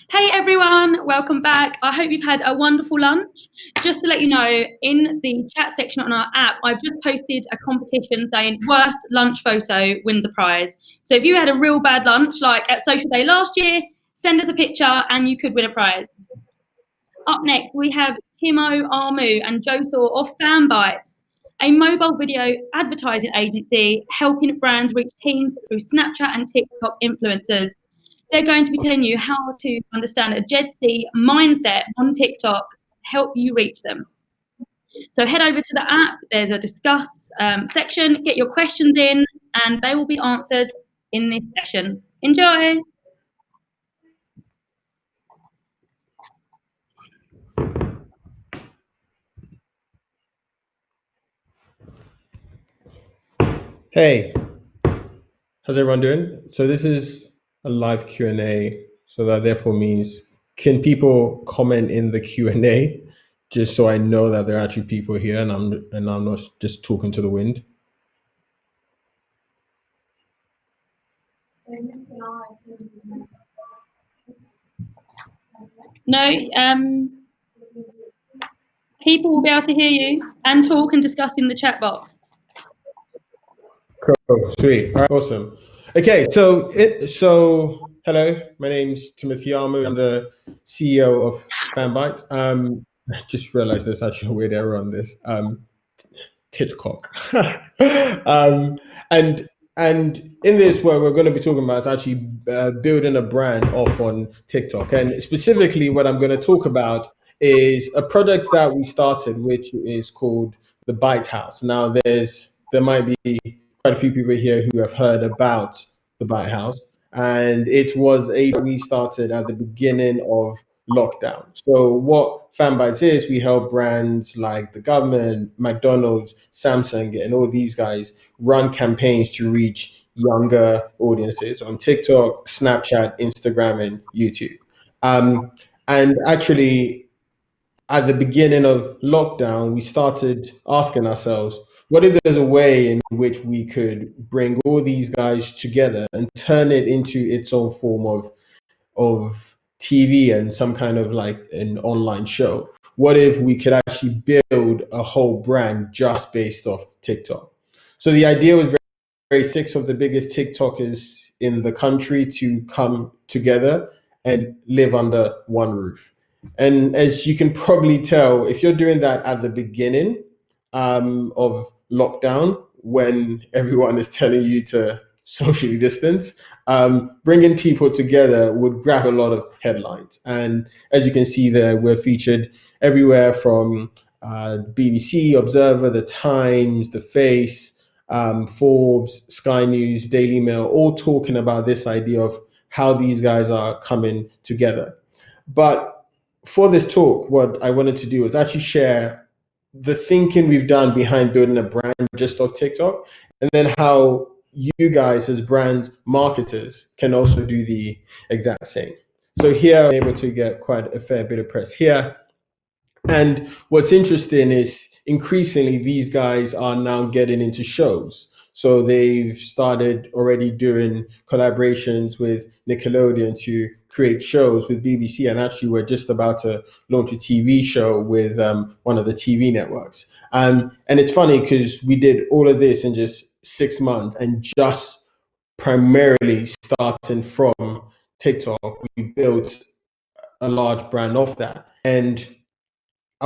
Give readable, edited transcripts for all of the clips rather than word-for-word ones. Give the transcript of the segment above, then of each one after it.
Hey everyone, welcome back. I hope you've had a wonderful lunch. Just to let you know, in the chat section on our app, I've just posted a competition saying worst lunch photo wins a prize. So if you had a real bad lunch, like at Social Day last year, send us a picture and you could win a prize. Up next, we have Timo Armu and Josaw of Fanbytes, a mobile video advertising agency helping brands reach teens through Snapchat and TikTok influencers. They're going to be telling you how to understand a Gen Z mindset on TikTok to help you reach them. So head over to the app, there's a discuss section, get your questions in, and they will be answered in this session. Enjoy! Hey, how's everyone doing? So this is a live Q&A, so that therefore means can people comment in the Q&A just so I know that there are actually people here and I'm not just talking to the wind. No, people will be able to hear you and talk and discuss in the chat box. Cool, sweet, all right, awesome. Okay, so hello, my name's Timothy Armu. I'm the CEO of Fanbyte. I just realized there's actually a weird error on this. TikTok. um, and and in this, what we're going to be talking about is actually building a brand off on TikTok. And specifically, what I'm going to talk about is a product that we started, which is called the Byte House. Now, there might be quite a few people here who have heard about the Byte House, and it was we started at the beginning of lockdown. So what Fanbytes is, we help brands like the government, McDonald's, Samsung, and all these guys run campaigns to reach younger audiences on TikTok, Snapchat, Instagram, and YouTube. Um, and actually, at the beginning of lockdown, we started asking ourselves, what if there's a way in which we could bring all these guys together and turn it into its own form of TV and some kind of like an online show? What if we could actually build a whole brand just based off TikTok? So the idea was very six of the biggest TikTokers in the country to come together and live under one roof. And as you can probably tell, if you're doing that at the beginning of lockdown, when everyone is telling you to socially distance, bringing people together would grab a lot of headlines. And as you can see there, we're featured everywhere from BBC, Observer, The Times, The Face, Forbes, Sky News, Daily Mail, all talking about this idea of how these guys are coming together. But for this talk, what I wanted to do was actually share the thinking we've done behind building a brand just off TikTok, and then how you guys as brand marketers can also do the exact same. So here I'm able to get quite a fair bit of press here. And what's interesting is increasingly these guys are now getting into shows. So they've started already doing collaborations with Nickelodeon to create shows with BBC. And actually, we're just about to launch a TV show with one of the TV networks. And it's funny because we did all of this in just 6 months and just primarily starting from TikTok, we built a large brand off that. And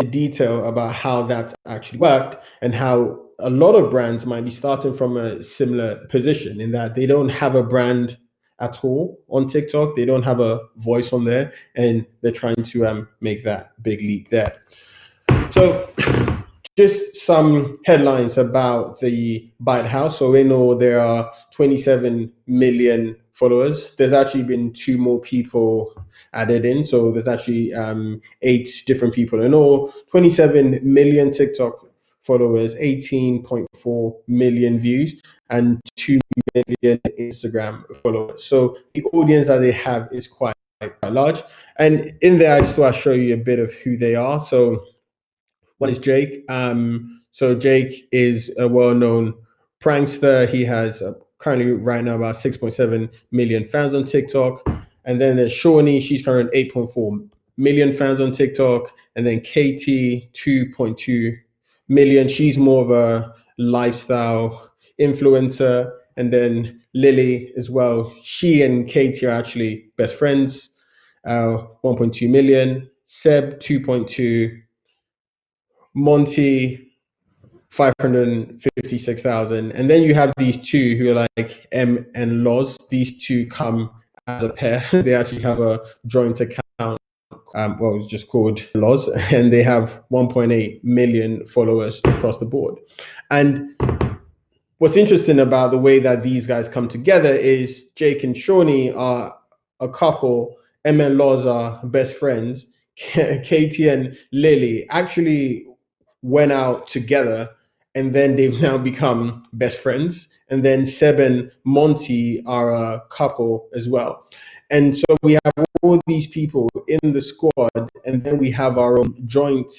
detail about how that's actually worked and how a lot of brands might be starting from a similar position in that they don't have a brand at all on TikTok. They don't have a voice on there, and they're trying to make that big leap there. So just some headlines about the Byte House. So in all, there are 27 million followers. There's actually been two more people added in. So there's actually 8 different people in all, 27 million TikTok followers, 18.4 million views, and 2 million Instagram followers. So the audience that they have is quite large. And in there, I just want to show you a bit of who they are. So one is Jake. So Jake is a well-known prankster. He has currently right now about 6.7 million fans on TikTok. And then there's Shawnee, she's currently 8.4 million fans on TikTok. And then Katie, 2.2 million. She's more of a lifestyle influencer. And then Lily as well. She and Katie are actually best friends. 1.2 million. Seb, 2.2. Monty, 556,000. And then you have these two who are like M and Loz. These two come as a pair. They actually have a joint account. Well, it's just called Loz, and they have 1.8 million followers across the board. And what's interesting about the way that these guys come together is Jake and Shawnee are a couple. M and Loz are best friends. Katie and Lily actually went out together, and then they've now become best friends. And then Seb and Monty are a couple as well. And so we have all these people in the squad, and then we have our own joint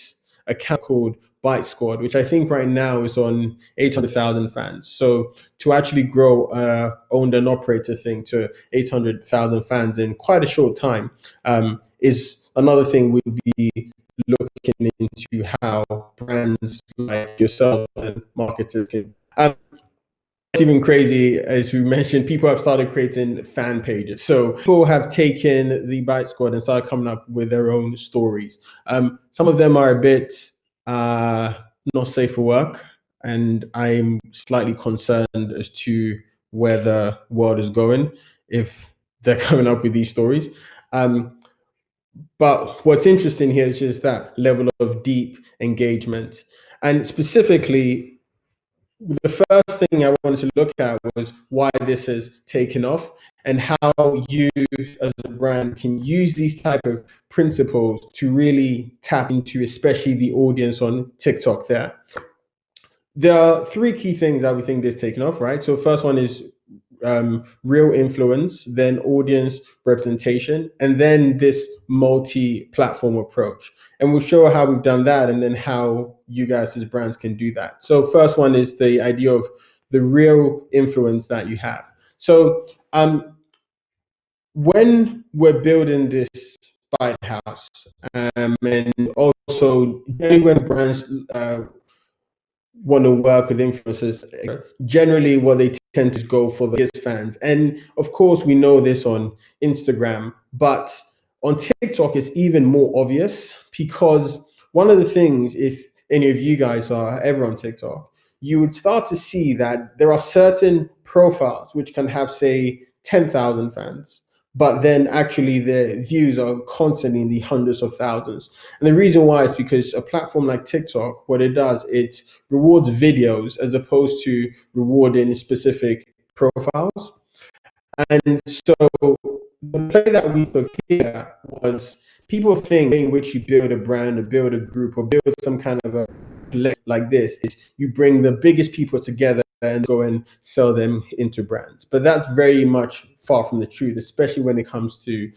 account called Byte Squad, which I think right now is on 800,000 fans. So to actually grow owned and operator thing to 800,000 fans in quite a short time is another thing we'd be looking into how brands like yourself and marketers can. It's even crazy, as we mentioned, people have started creating fan pages. So people have taken the Byte Squad and started coming up with their own stories. Some of them are a bit not safe for work, and I'm slightly concerned as to where the world is going if they're coming up with these stories. But what's interesting here is just that level of deep engagement. And specifically, the first thing I wanted to look at was why this has taken off and how you as a brand can use these type of principles to really tap into, especially the audience on TikTok there. There are three key things that we think this taken off, right? So first one is real influence, then audience representation, and then this multi-platform approach. And we'll show how we've done that and then how you guys as brands can do that. So first one is the idea of the real influence that you have. So when we're building this Byte House, and also when brands want to work with influencers, generally what they tend to go for the biggest fans. And of course, we know this on Instagram, but on TikTok, it's even more obvious, because one of the things, if any of you guys are ever on TikTok, you would start to see that there are certain profiles which can have, say, 10,000 fans, but then actually the views are constantly in the hundreds of thousands. And the reason why is because a platform like TikTok, what it does, it rewards videos as opposed to rewarding specific profiles. And so the play that we took here was, people think in which you build a brand or build a group or build some kind of a like this is you bring the biggest people together and go and sell them into brands. But that's very much far from the truth, especially when it comes to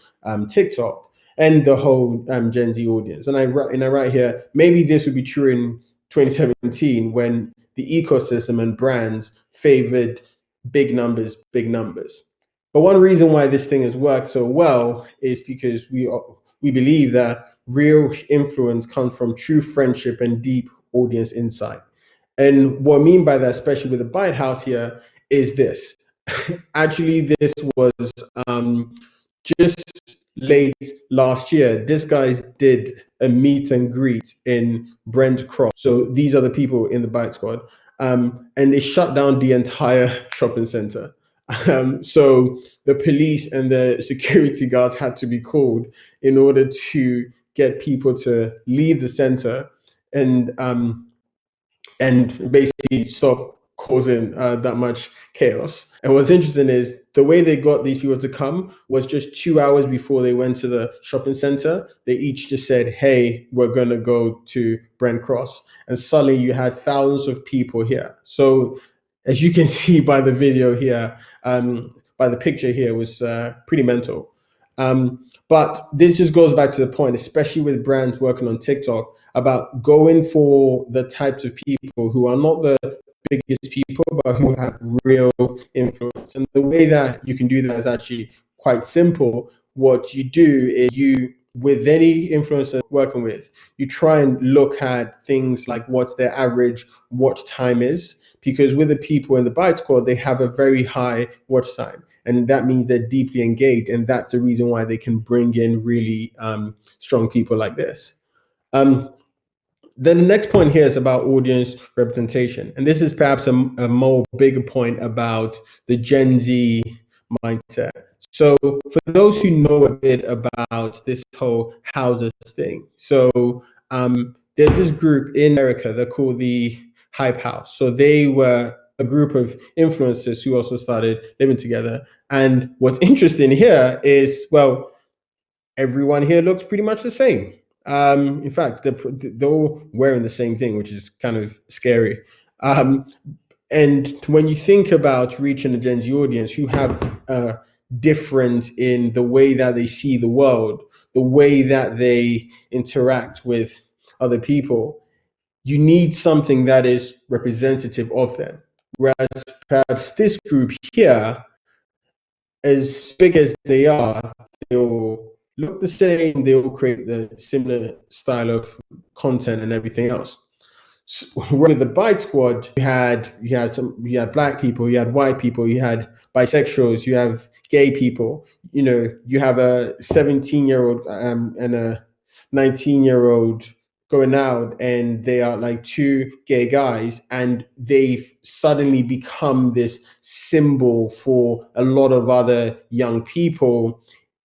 TikTok and the whole Gen Z audience. And I write here, maybe this would be true in 2017 when the ecosystem and brands favored big numbers. But one reason why this thing has worked so well is because we believe that real influence comes from true friendship and deep audience insight. And what I mean by that, especially with the Byte House here, is this. Actually, this was just late last year. This guys did a meet and greet in Brent Cross. So these are the people in the Byte Squad. And they shut down the entire shopping center. So the police and the security guards had to be called in order to get people to leave the center and basically stop causing that much chaos. And what's interesting is the way they got these people to come was just 2 hours before they went to the shopping center. They each just said, hey, we're going to go to Brent Cross. And suddenly you had thousands of people here. So as you can see by the video here, by the picture here, was pretty mental. But this just goes back to the point, especially with brands working on TikTok, about going for the types of people who are not the biggest people, but who have real influence. And the way that you can do that is actually quite simple. what you do is you, with any influencer working with, you try and look at things like what's their average watch time is, because with the people in the Byte Squad, they have a very high watch time, and that means they're deeply engaged, and that's the reason why they can bring in really strong people like this. Then the next point here is about audience representation, and this is perhaps a more bigger point about the Gen Z mindset. So for those who know a bit about this whole houses thing, so there's this group in America, they're called the Hype House. So they were a group of influencers who also started living together. And what's interesting here is, well, everyone here looks pretty much the same. In fact, they're all wearing the same thing, which is kind of scary. And when you think about reaching a Gen Z audience who have a difference in the way that they see the world, the way that they interact with other people, you need something that is representative of them. Whereas perhaps this group here, as big as they are, they'll look the same, they all create the similar style of content and everything else. So with the Byte Squad, you had black people, you had white people, you had bisexuals, you have gay people. You know, you have a 17-year-old and a 19-year-old going out, and they are like two gay guys, and they've suddenly become this symbol for a lot of other young people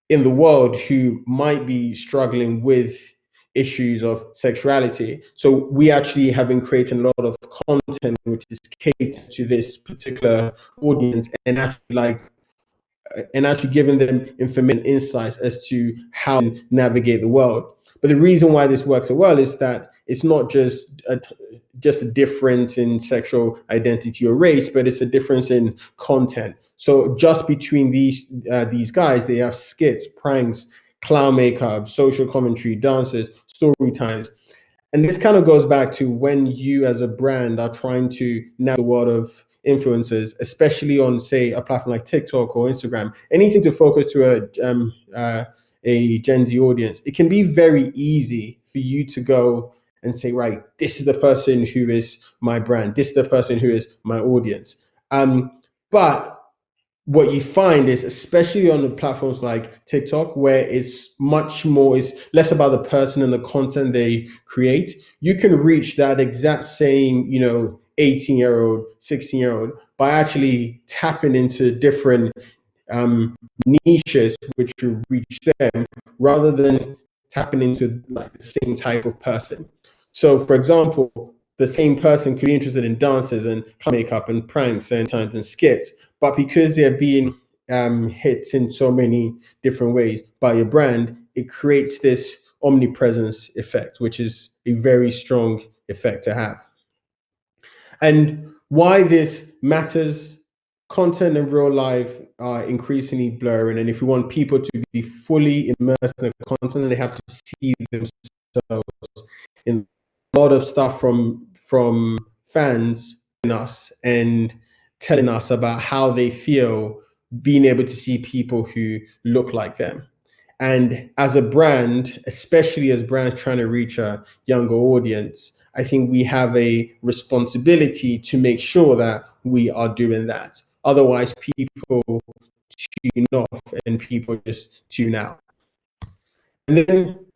in the world who might be struggling with issues of sexuality. So we actually have been creating a lot of content which is catered to this particular audience, and actually giving them information, insights as to how to navigate the world. But the reason why this works so well is that it's not just a difference in sexual identity or race, but it's a difference in content. So just between these guys, they have skits, pranks, clown makeup, social commentary, dances, story times. And this kind of goes back to when you as a brand are trying to navigate the world of influencers, especially on, say, a platform like TikTok or Instagram, anything to focus to a Gen Z audience. It can be very easy for you to go and say, right, this is the person who is my brand. This is the person who is my audience. But what you find is, especially on the platforms like TikTok, where it's less about the person and the content they create, you can reach that exact same, 18-year-old, 16-year-old by actually tapping into different niches which will reach them, rather than tapping into like the same type of person. So for example, the same person could be interested in dances and makeup and pranks and times and skits, but because they're being hit in so many different ways by your brand, it creates this omnipresence effect, which is a very strong effect to have. And why this matters: content and real life are increasingly blurring, and if you want people to be fully immersed in the content, they have to see themselves in a lot of stuff from fans in us and telling us about how they feel being able to see people who look like them. And as a brand, especially as brands trying to reach a younger audience, I think we have a responsibility to make sure that we are doing that. Otherwise, people tune off and people just tune out. And then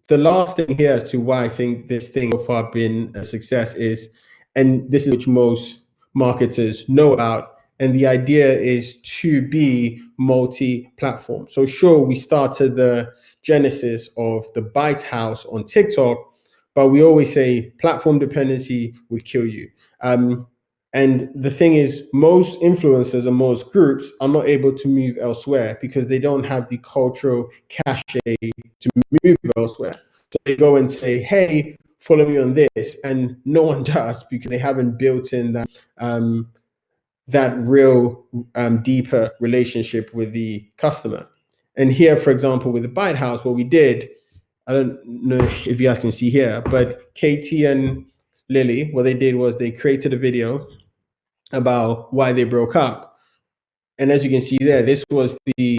the last thing here as to why I think this thing so far been a success is, and this is which most marketers know about, and the idea is to be multi-platform. So sure, we started the genesis of the Byte House on TikTok, but we always say platform dependency would kill you. And the thing is, most influencers and most groups are not able to move elsewhere because they don't have the cultural cachet to move elsewhere. So they go and say, hey, follow me on this. And no one does because they haven't built in that real deeper relationship with the customer. And here, for example, with the Byte House, what we did, I don't know if you guys can see here, but Katie and Lily, what they did was they created a video about why they broke up. And as you can see there, this was the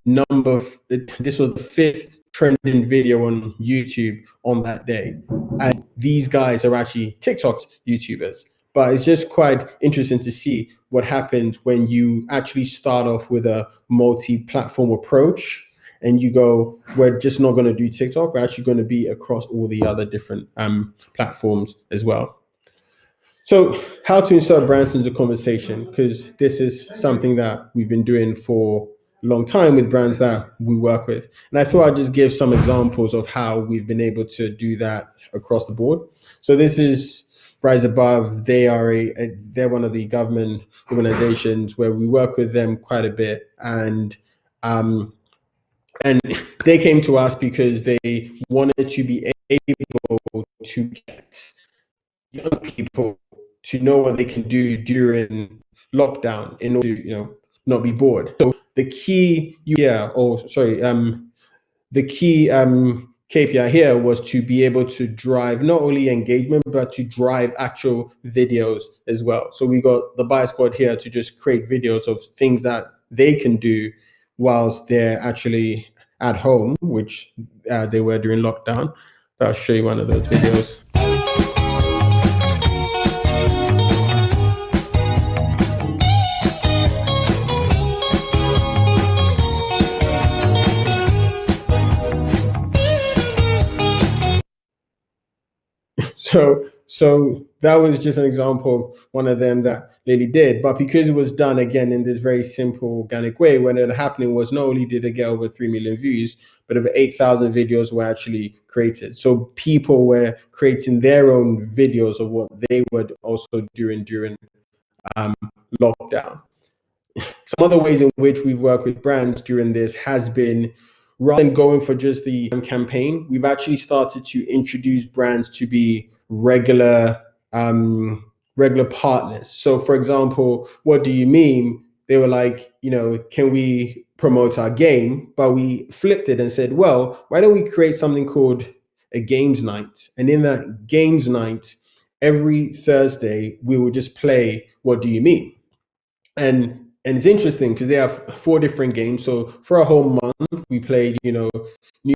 this was the fifth trending video on YouTube on that day. And these guys are actually TikTok YouTubers. But it's just quite interesting to see what happens when you actually start off with a multi-platform approach and you go, we're just not going to do TikTok, we're actually going to be across all the other different platforms as well. So how to insert brands into conversation, because this is something that we've been doing for a long time with brands that we work with. And I thought I'd just give some examples of how we've been able to do that across the board. So this is Rise Above. They're one of the government organizations where we work with them quite a bit. And they came to us because they wanted to be able to get young people to know what they can do during lockdown in order to, not be bored. So the key KPI here was to be able to drive not only engagement, but to drive actual videos as well. So we got the Buy Squad here to just create videos of things that they can do whilst they're actually at home, which they were during lockdown. So I'll show you one of those videos. So that was just an example of one of them that Lily did. But because it was done again in this very simple, organic way, what ended up happening was not only did it get over 3 million views, but over 8,000 videos were actually created. So people were creating their own videos of what they would also do during lockdown. Some other ways in which we've worked with brands during this has been, rather than going for just the campaign, we've actually started to introduce brands to be regular partners. So for example, What Do You Meme? They were like, can we promote our game? But we flipped it and said, well, why don't we create something called a games night? And in that games night, every Thursday, we will just play What Do You Meme? And it's interesting because they have 4 different games. So for a whole month, we played, New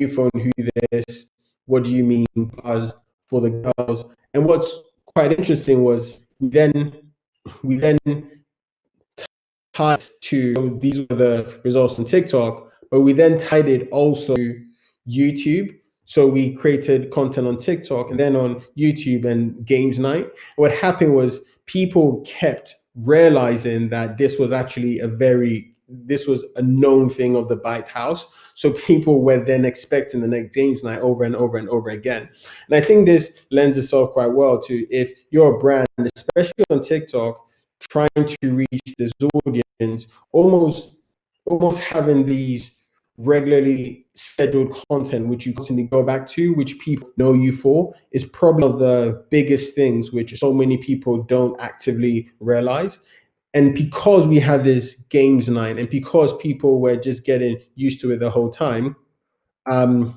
Phone, Who This, What Do You Mean, Buzz for the girls. And what's quite interesting was we then tied to, these were the results on TikTok, but we then tied it also to YouTube. So we created content on TikTok and then on YouTube and games night. What happened was people kept realizing that this was actually this was a known thing of the Byte House. So people were then expecting the next games night over and over and over again. And I think this lends itself quite well to, if you're a brand, especially on TikTok, trying to reach this audience, almost having these regularly scheduled content which you constantly go back to, which people know you for, is probably one of the biggest things which so many people don't actively realize. And because we had this games night and because people were just getting used to it the whole time, people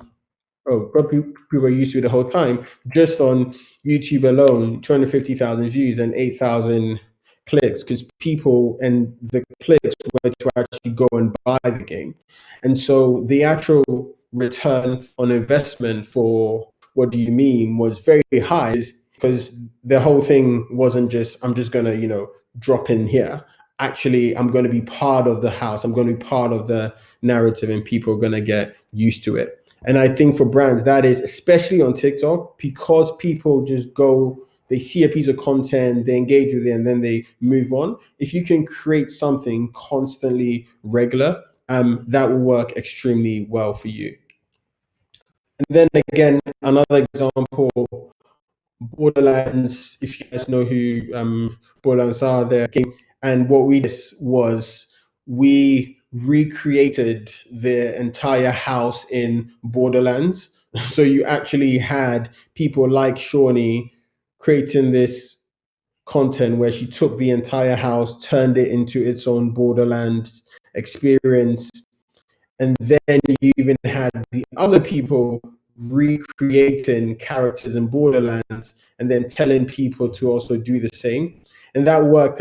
were used to it the whole time, just on YouTube alone, 250,000 views and 8,000 clicks, because people and the clicks were to actually go and buy the game. And so the actual return on investment for What Do You Meme was very high, because the whole thing wasn't just, I'm just going to, drop in here. Actually, I'm going to be part of the house. I'm going to be part of the narrative, and people are going to get used to it. And I think for brands, that is, especially on TikTok, because people just go, they see a piece of content, they engage with it, and then they move on. If you can create something constantly regular, that will work extremely well for you. And then again, another example, Borderlands, if you guys know who Borderlands are, their game. And what we did was we recreated the entire house in Borderlands. So you actually had people like Shawnee creating this content where she took the entire house, turned it into its own Borderlands experience. And then you even had the other people recreating characters in Borderlands and then telling people to also do the same. And that worked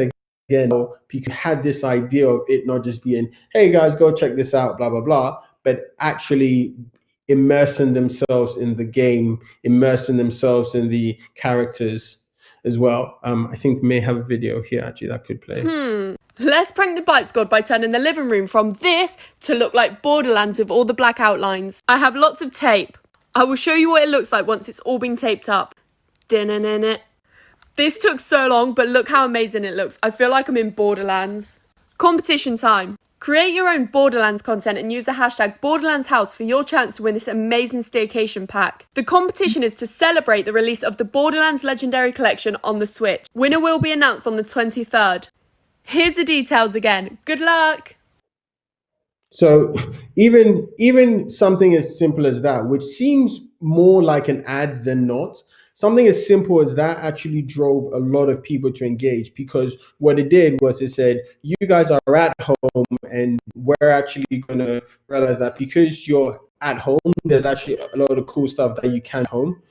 again, people had this idea of it not just being, hey guys, go check this out, blah, blah, blah, but actually immersing themselves in the game, immersing themselves in the characters as well. I think we may have a video here actually that could play. Let's prank the Bite Squad by turning the living room from this to look like Borderlands with all the black outlines. I have lots of tape. I will show you what it looks like once it's all been taped up. This took so long, but look how amazing it looks. I feel like I'm in Borderlands. Competition time. Create your own Borderlands content and use the hashtag BorderlandsHouse for your chance to win this amazing staycation pack. The competition is to celebrate the release of the Borderlands Legendary Collection on the Switch. Winner will be announced on the 23rd. Here's the details again. Good luck! So even something as simple as that, which seems more like an ad than not, something as simple as that actually drove a lot of people to engage, because what it did was it said, you guys are at home and we're actually going to realize that because you're at home, there's actually a lot of cool stuff that you can home.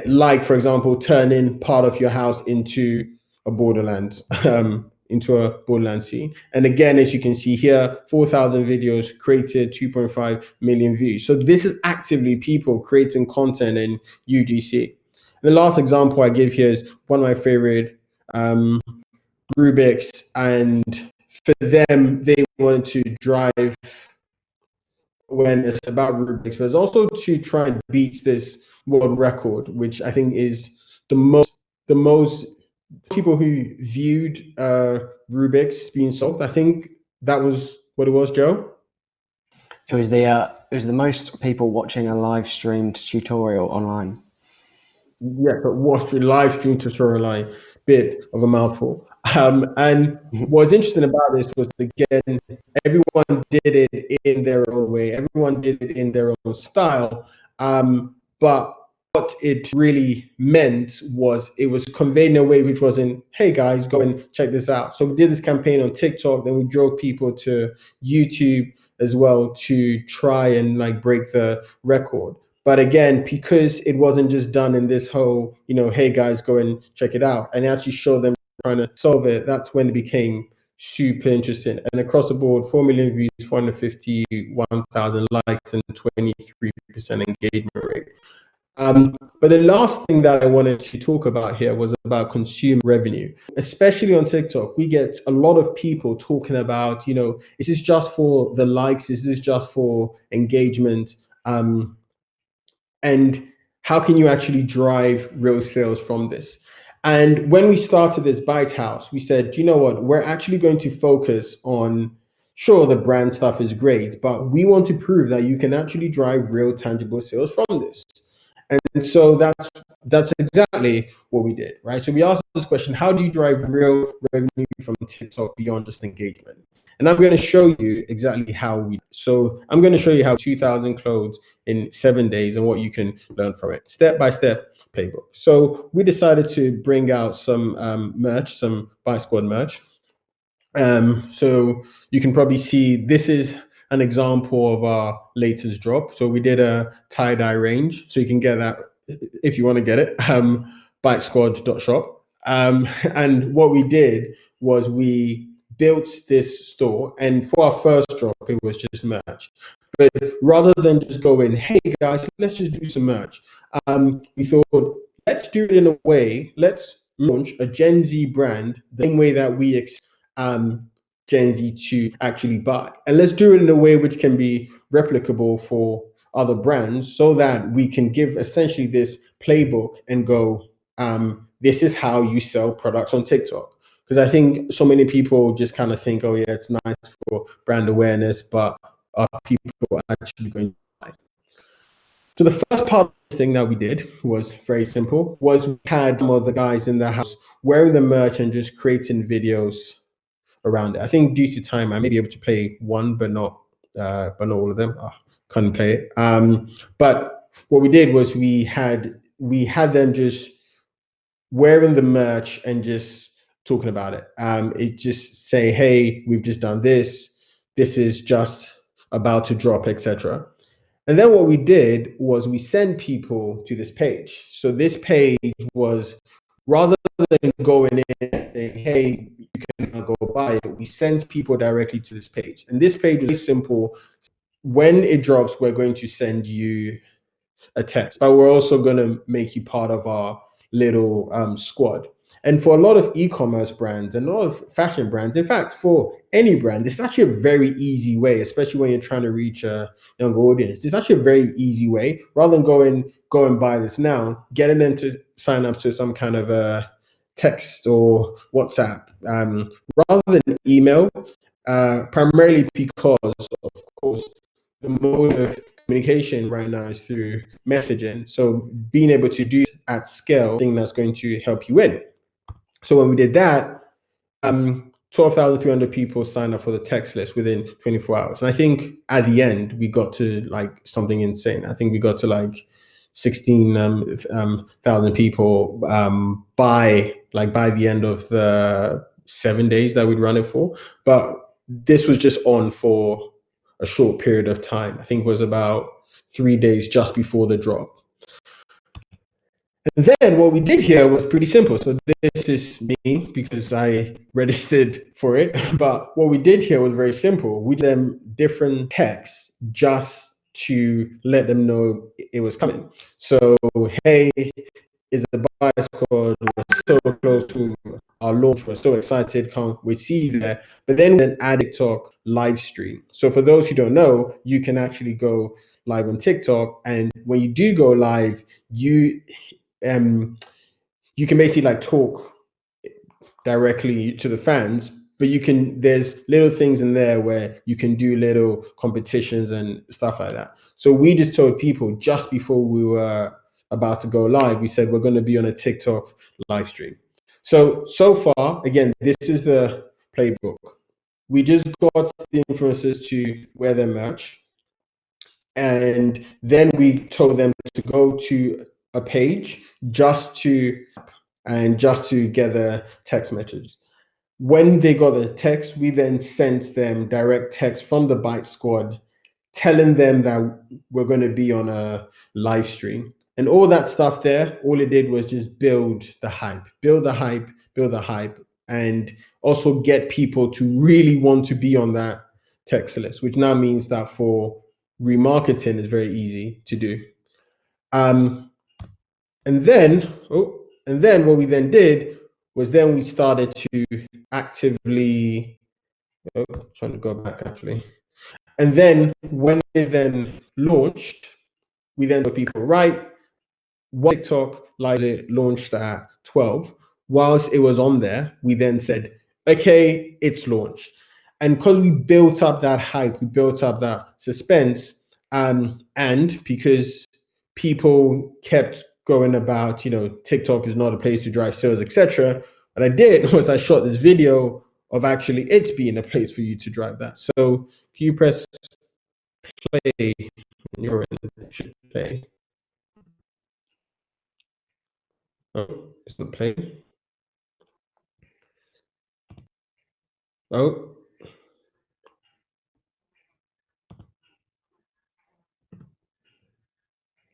Like, for example, turning part of your house into a Borderlands, into a Borderlands scene. And again, as you can see here, 4,000 videos created, 2.5 million views. So this is actively people creating content in UGC. The last example I give here is one of my favorite, Rubik's. And for them, they wanted to drive when it's about Rubik's, but it's also to try and beat this world record, which I think is the most people who viewed Rubik's being solved. I think that was what it was, Joe. It was the most people watching a live streamed tutorial online. Yeah, but watched a live stream tutorial online, bit of a mouthful. And what's interesting about this was, again, everyone did it in their own way. Everyone did it in their own style. But what it really meant was it was conveyed in a way which wasn't, hey guys, go and check this out. So we did this campaign on TikTok, then we drove people to YouTube as well to try and like break the record. But again, because it wasn't just done in this whole, hey guys, go and check it out, and actually show them trying to solve it, that's when it became super interesting. And across the board, 4 million views, 451,000 likes, and 23% engagement rate. But the last thing that I wanted to talk about here was about consumer revenue, especially on TikTok. We get a lot of people talking about, is this just for the likes? Is this just for engagement? And how can you actually drive real sales from this? And when we started this Byte House, we said, you know what, we're actually going to focus on, sure, the brand stuff is great, but we want to prove that you can actually drive real tangible sales from this. And so that's exactly what we did, right? So we asked this question, how do you drive real revenue from TikTok beyond just engagement? And I'm going to show you exactly how so I'm going to show you how 2,000 clothes in 7 days and what you can learn from it, step-by-step playbook. So we decided to bring out some merch, some Byte Squad merch. So you can probably see this is an example of our latest drop. So we did a tie-dye range. So you can get that if you want to get it, bytesquad.shop. And what we did was we built this store, and for our first drop, it was just merch. But rather than just going, hey guys, let's just do some merch, we thought, let's do it in a way, let's launch a Gen Z brand the same way that we Gen Z to actually buy. And let's do it in a way which can be replicable for other brands, so that we can give essentially this playbook and go, this is how you sell products on TikTok. Because I think so many people just kind of think, oh yeah, it's nice for brand awareness, but are people actually going to buy? So the first part of the thing that we did was very simple, was we had some of the guys in the house wearing the merch and just creating videos around it. I think due to time, I may be able to play one, but not all of them. Couldn't play it. But what we did was we had them just wearing the merch and just talking about it. It just say, hey, we've just done this. This is just about to drop, etc. And then what we did was we sent people to this page. So this page was rather than going in and saying, hey, you can now go buy it, we send people directly to this page. And this page is simple. When it drops, we're going to send you a text, but we're also going to make you part of our little squad. And for a lot of e-commerce brands and a lot of fashion brands, in fact, for any brand, it's actually a very easy way, especially when you're trying to reach a younger audience. It's actually a very easy way, rather than go and buy this now, getting them to sign up to some kind of a text or WhatsApp, rather than email, primarily because, of course, the mode of communication right now is through messaging. So being able to do at scale, thing that's going to help you win. So when we did that, 12,300 people signed up for the text list within 24 hours. And I think at the end, we got to like something insane. I think we got to like 16,000 people by the end of the 7 days that we'd run it for. But this was just on for a short period of time. I think it was about 3 days just before the drop. And then what we did here was pretty simple. So this is me because I registered for it. But what we did here was very simple. We did them different texts just to let them know it was coming. So, hey, is the buyer squad? We're so close to our launch. We're so excited. Can't we see you there? But then we add TikTok live stream. So for those who don't know, you can actually go live on TikTok. And when you do go live, you can basically like talk directly to the fans, but there's little things in there where you can do little competitions and stuff like that. So we just told people just before we were about to go live, we said we're going to be on a TikTok live stream. So far, again, this is the playbook. We just got the influencers to wear their merch, and then we told them to go to a page just to get the text messages. When they got the text, we then sent them direct text from the Byte Squad telling them that we're going to be on a live stream. And all that stuff there, all it did was just build the hype, and also get people to really want to be on that text list, which now means that for remarketing, it's very easy to do. And then what we then did was then we started to actively, trying to go back actually. And then when it then launched, we then told people, right, TikTok live launched at 12. Whilst it was on there, we then said, okay, it's launched. And because we built up that hype, we built up that suspense, and because people kept going about, TikTok is not a place to drive sales, etc. What I did was I shot this video of actually it being a place for you to drive that. So can you press play when you're in? It should play. Oh, it's not playing. Oh.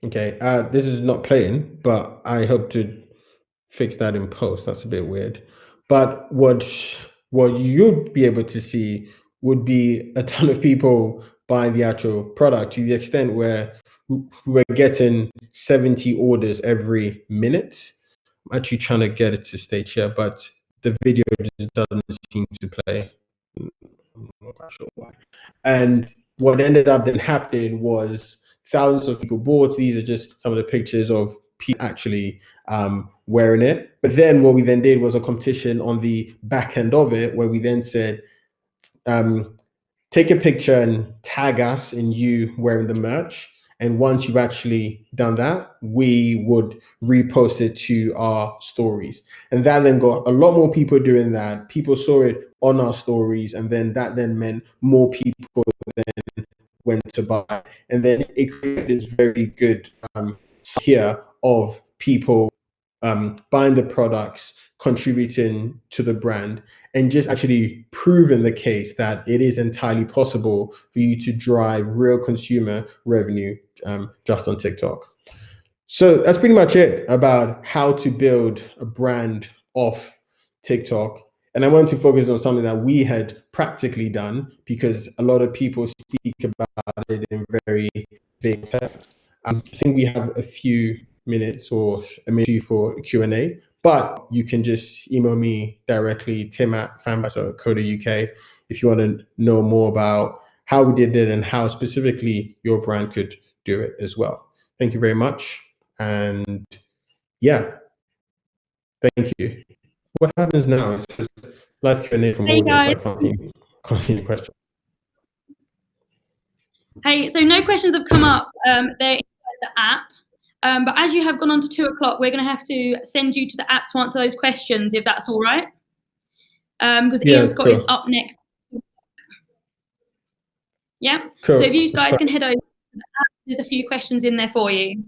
Okay, this is not playing, but I hope to fix that in post. That's a bit weird. But what you'd be able to see would be a ton of people buying the actual product, to the extent where we were getting 70 orders every minute. I'm actually trying to get it to stage here, but the video just doesn't seem to play. I'm not quite sure why. And what ended up then happening was thousands of people bought. These are just some of the pictures of people actually wearing it. But then what we then did was a competition on the back end of it, where we then said, take a picture and tag us in you wearing the merch. And once you've actually done that, we would repost it to our stories. And that then got a lot more people doing that. People saw it on our stories, and then that then meant more people then went to buy. And then it created this very good here of people buying the products, contributing to the brand, and just actually proving the case that it is entirely possible for you to drive real consumer revenue just on TikTok. So that's pretty much it about how to build a brand off TikTok. And I want to focus on something that we had practically done, because a lot of people speak about it in very vague terms. I think we have a few minutes or a minute for Q&A, but you can just email me directly, tim@fanbytes.co.uk, if you want to know more about how we did it and how specifically your brand could do it as well. Thank you very much. And yeah, thank you. What happens now is live Q&A from Hey, audience, guys. but I can't see any questions. Hey, so no questions have come up. They're inside the app. But as you have gone on to 2 o'clock, we're going to have to send you to the app to answer those questions, if that's all right. Because Ian Scott is up next. Yeah. Cool. So if you guys can head over to the app, there's a few questions in there for you.